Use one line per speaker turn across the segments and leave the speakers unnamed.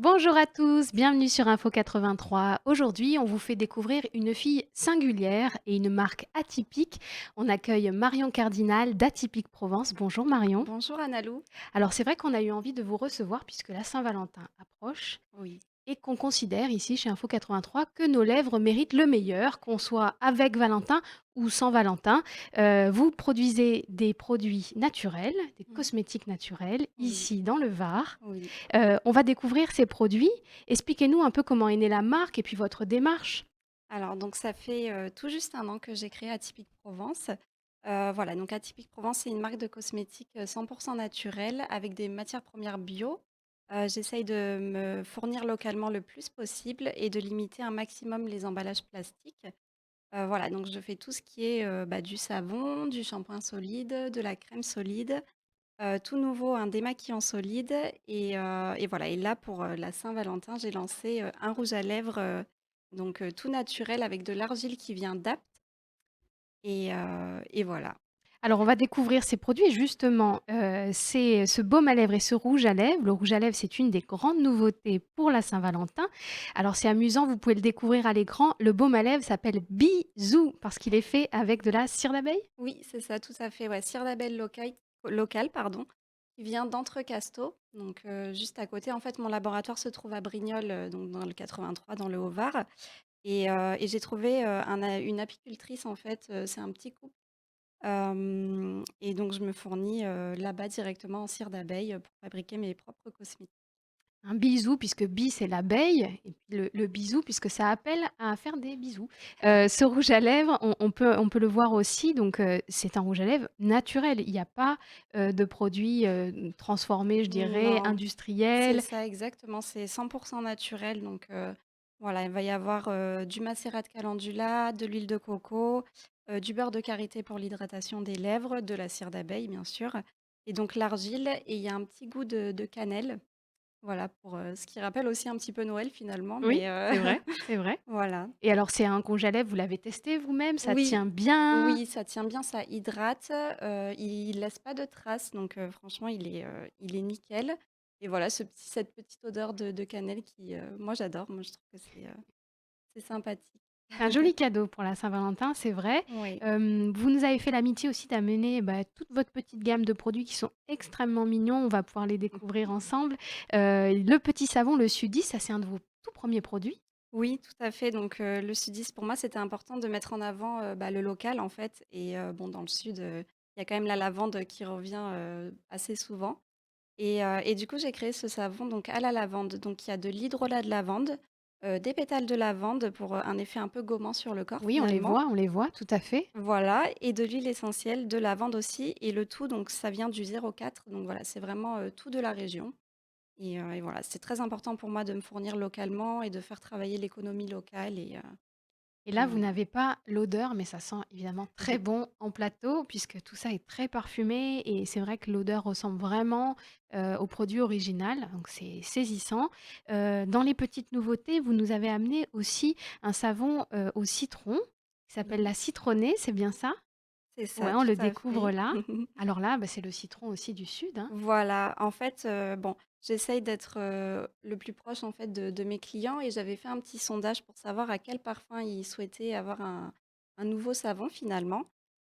Bonjour à tous, bienvenue sur Info 83. Aujourd'hui, on vous fait découvrir une fille singulière et une marque atypique. On accueille Marion Cardinal d'Atypique Provence. Bonjour Marion.
Bonjour Analou.
Alors c'est vrai qu'on a eu envie de vous recevoir puisque la Saint-Valentin approche
Oui.
et qu'on considère ici chez Info 83 que nos lèvres méritent le meilleur, qu'on soit avec Valentin ou sans Valentin. Vous produisez des produits naturels, des
Mm.
cosmétiques naturels,
Oui,
ici dans le Var.
oui.
On va découvrir ces produits. Expliquez-nous un peu comment est née la marque et puis votre démarche.
Alors donc ça fait, tout juste un an que j'ai créé Atypique Provence. Voilà, donc Atypique Provence, c'est une marque de cosmétiques, 100 naturelle avec des matières premières bio. J'essaye de me fournir localement le plus possible et de limiter un maximum les emballages plastiques. Voilà, donc je fais tout ce qui est, du savon, du shampoing solide, de la crème solide. Tout nouveau, un démaquillant solide et voilà et là pour, la Saint-Valentin, j'ai lancé, un rouge à lèvres, tout naturel avec de l'argile qui vient d'Apt et voilà.
Alors, on va découvrir ces produits. Justement, c'est ce baume à lèvres et ce rouge à lèvres. Le rouge à lèvres, c'est une des grandes nouveautés pour la Saint-Valentin. Alors, c'est amusant, vous pouvez le découvrir à l'écran. Le baume à lèvres s'appelle Bisou parce qu'il est fait avec de la cire d'abeille.
Oui, c'est ça, tout à fait, ouais, cire d'abeille locale, pardon, qui vient d'Entrecasteaux, juste à côté. En fait, mon laboratoire se trouve à Brignoles, donc dans le 83, dans le Haut-Var et j'ai trouvé, une apicultrice, en fait, c'est un petit couple. Et donc je me fournis, là-bas directement en cire d'abeille, pour fabriquer mes propres cosmétiques.
Un bisou, puisque bi, c'est l'abeille, et puis le bisou, puisque ça appelle à faire des bisous. Ce rouge à lèvres, on peut le voir aussi, donc c'est un rouge à lèvres naturel. Il n'y a pas de produits transformés, je dirais,
Non, c'est
industriels.
ça exactement, c'est 100 naturel voilà, il va y avoir, du macérat de calendula, de l'huile de coco, du beurre de karité pour l'hydratation des lèvres, de la cire d'abeille bien sûr et donc l'argile et il y a un petit goût de cannelle, voilà pour, ce qui rappelle aussi un petit peu Noël finalement
Oui,
mais
c'est vrai, c'est vrai.
voilà.
Et alors, c'est un rouge à lèvres, vous l'avez testé vous-même? Ça
Oui,
tient bien?
oui, ça tient bien, ça hydrate, il laisse pas de traces franchement il est nickel et voilà cette petite odeur de cannelle moi j'adore, moi je trouve que c'est sympathique.
C'est un joli cadeau pour la Saint-Valentin, c'est vrai.
Oui.
Vous nous avez fait l'amitié aussi d'amener, bah, toute votre petite gamme de produits qui sont extrêmement mignons. On va pouvoir les découvrir ensemble. Le petit savon, le Sudis, ça, c'est un de vos tout premiers produits?
Oui, tout à fait, le sudiste pour moi c'était important de mettre en avant, le local en fait bon dans le sud, il y a quand même la lavande qui revient, assez souvent et du coup, j'ai créé ce savon donc à la lavande. Donc il y a de l'hydrolat de lavande, des pétales de lavande pour, un effet un peu gommant sur le corps
Oui,
finalement.
on les voit, tout à fait.
Voilà et de l'huile essentielle de lavande aussi et le tout donc ça vient du 04 donc voilà, c'est vraiment, tout de la région et voilà, c'est très important pour moi de me fournir localement et de faire travailler l'économie locale
Et
et
là, vous
voilà.
n'avez pas l'odeur, mais ça sent évidemment très bon en plateau puisque tout ça est très parfumé et c'est vrai que l'odeur ressemble vraiment, au produit original, donc c'est saisissant. Dans les petites nouveautés, vous nous avez amené aussi un savon, au citron qui s'appelle
Oui,
la citronnée, c'est bien ça?
c'est
Ouais,
ça,
on
tout
le
à
découvre
fait.
là. Alors là, bah, c'est le citron aussi du sud, hein.
Voilà, en fait, bon, j'essaye d'être, le plus proche, en fait, de mes clients et j'avais fait un petit sondage pour savoir à quel parfum ils souhaitaient avoir un nouveau savon, finalement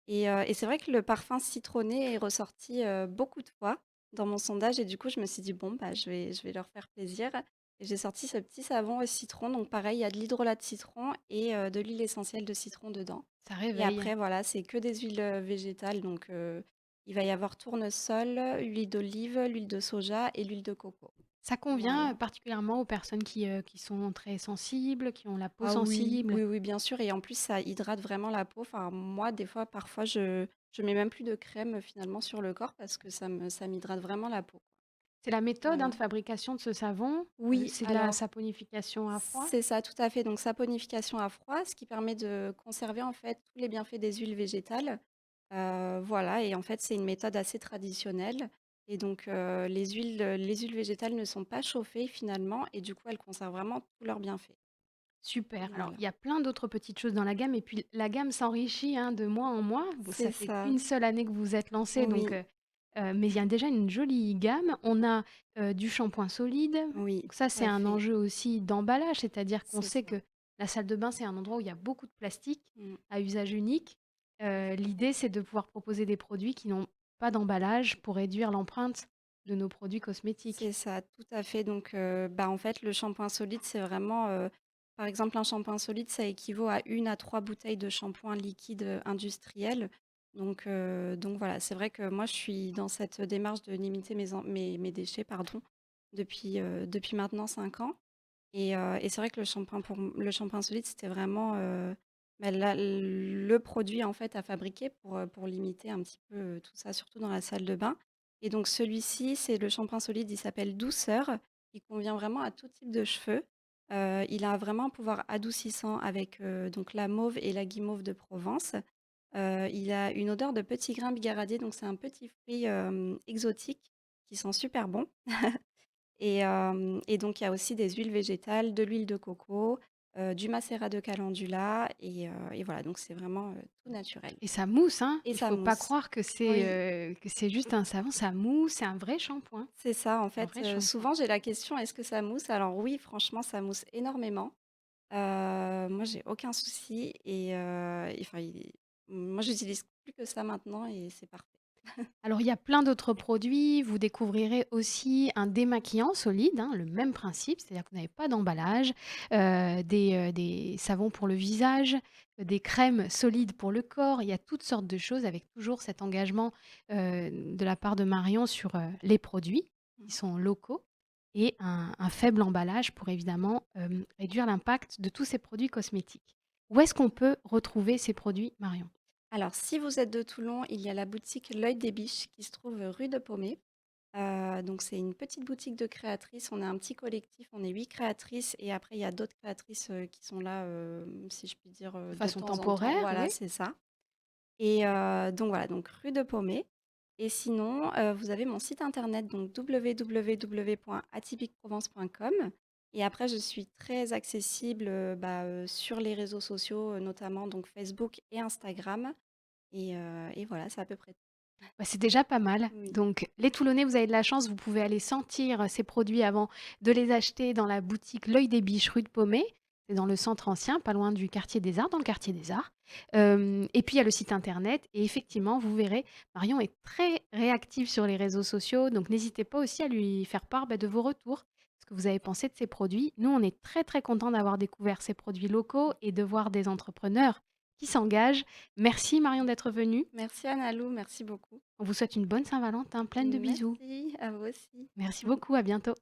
et c'est vrai que le parfum citronné est ressorti, beaucoup de fois dans mon sondage et du coup, je me suis dit: «Bon, bah, je vais leur faire plaisir» et j'ai sorti ce petit savon au citron. Donc pareil, il y a de l'hydrolat de citron et de l'huile essentielle de citron dedans
Ça
et
réveille.
après, voilà, c'est que des huiles, végétales il va y avoir tournesol, huile d'olive, l'huile de soja et l'huile de coco.
Ça convient
Voilà.
particulièrement aux personnes qui sont très sensibles, qui ont la peau
Ah oui,
sensible?
oui, oui, bien sûr et en plus ça hydrate vraiment la peau. Enfin moi des fois, parfois je mets même plus de crème, finalement sur le corps parce que ça m'hydrate vraiment la peau.
C'est la méthode, hein,
Voilà.
de fabrication de ce savon,
Oui,
c'est de la
alors
saponification à froid?
c'est ça, tout à fait. Donc saponification à froid, ce qui permet de conserver en fait tous les bienfaits des huiles végétales. Voilà et en fait, c'est une méthode assez traditionnelle et les huiles végétales ne sont pas chauffées finalement et du coup, elles conservent vraiment tous leurs bienfaits.
Super. Alors,
Voilà.
il y a plein d'autres petites choses dans la gamme et puis la gamme s'enrichit, hein, de mois en mois. Vous
C'est
ça fait
ça.
qu'une seule année que vous vous êtes lancé, donc
Oui.
mais il y a déjà une jolie gamme. On a, du shampoing solide,
Oui,
donc ça,
tout
c'est
à
un
fait,
enjeu aussi d'emballage, c'est-à-dire qu'on
c'est
sait
ça.
que la salle de bain, c'est un endroit où il y a beaucoup de plastique
Mmh.
à usage unique. L'idée, c'est de pouvoir proposer des produits qui n'ont pas d'emballage pour réduire l'empreinte de nos produits cosmétiques.
C'est ça, tout à fait. Donc, bah, en fait, le shampoing solide, c'est vraiment, par exemple, un shampoing solide, ça équivaut à 1 à 3 bouteilles de shampoing liquide, industriel. Donc voilà, c'est vrai que moi, je suis dans cette démarche de limiter mes déchets, pardon, depuis maintenant 5 ans et c'est vrai que le shampoing solide, c'était vraiment, bah, le produit, en fait, à fabriquer pour limiter un petit peu, tout ça, surtout dans la salle de bain. Et donc celui-ci, c'est le shampoing solide, il s'appelle Douceur. Il convient vraiment à tout type de cheveux. Il a vraiment un pouvoir adoucissant avec, donc la mauve et la guimauve de Provence. Il a une odeur de petit grain bigaradier, donc c'est un petit fruit, exotique qui sent super bon. Et donc il y a aussi des huiles végétales, de l'huile de coco, du macérat de calendula et voilà, donc c'est vraiment, tout naturel
Et ça mousse, hein?
et
Il
ça
faut pas
mousse.
croire
Oui.
que c'est juste un savon, ça mousse, c'est un vrai shampoing,
C'est ça, en
un
fait,
vrai shampoing.
souvent j'ai la question: «Est-ce que ça mousse?» Alors oui, franchement, ça mousse énormément. Moi, j'ai aucun souci et enfin, moi, j'utilise plus que ça maintenant et c'est parfait.
Alors, il y a plein d'autres produits. Vous découvrirez aussi un démaquillant solide, hein, le même principe, c'est-à-dire que vous n'avez pas d'emballage, des savons pour le visage, des crèmes solides pour le corps. Il y a toutes sortes de choses avec toujours cet engagement, de la part de Marion sur, les produits qui
Mmh.
sont locaux et un faible emballage pour évidemment, réduire l'impact de tous ces produits cosmétiques. Où est-ce qu'on peut retrouver ces produits, Marion?
Alors si vous êtes de Toulon, il y a la boutique L'Œil des Biches qui se trouve, rue de Paumé. Donc c'est une petite boutique de créatrices. On est un petit collectif, on est 8 créatrices et après il y a d'autres créatrices, qui sont là, si je puis dire,
De
de
façon
temps en temps.
temporaire,
Voilà,
oui?
c'est ça. Donc voilà, donc rue de Paumé et sinon, vous avez mon site internet donc www.atypiqueprovence.com et après je suis très accessible, sur les réseaux sociaux, notamment donc Facebook et Instagram et voilà, c'est à peu près tout.
Bah, c'est déjà pas mal.
Oui.
Donc, les Toulonnais, vous avez de la chance, vous pouvez aller sentir ces produits avant de les acheter dans la boutique L'Œil des Biches, rue de Paumé. C'est dans le centre ancien, pas loin du quartier des Arts, dans le quartier des Arts. Et puis, il y a le site internet. Et effectivement, vous verrez, Marion est très réactive sur les réseaux sociaux. Donc, n'hésitez pas aussi à lui faire part de vos retours, ce que vous avez pensé de ces produits. Nous, on est très, très contents d'avoir découvert ces produits locaux et de voir des entrepreneurs qui s'engagent. Merci, Marion, d'être venue.
Merci Analou, merci beaucoup.
On vous souhaite une bonne Saint-Valentin, pleine de bisous.
Merci, à vous aussi.
Merci beaucoup, à bientôt.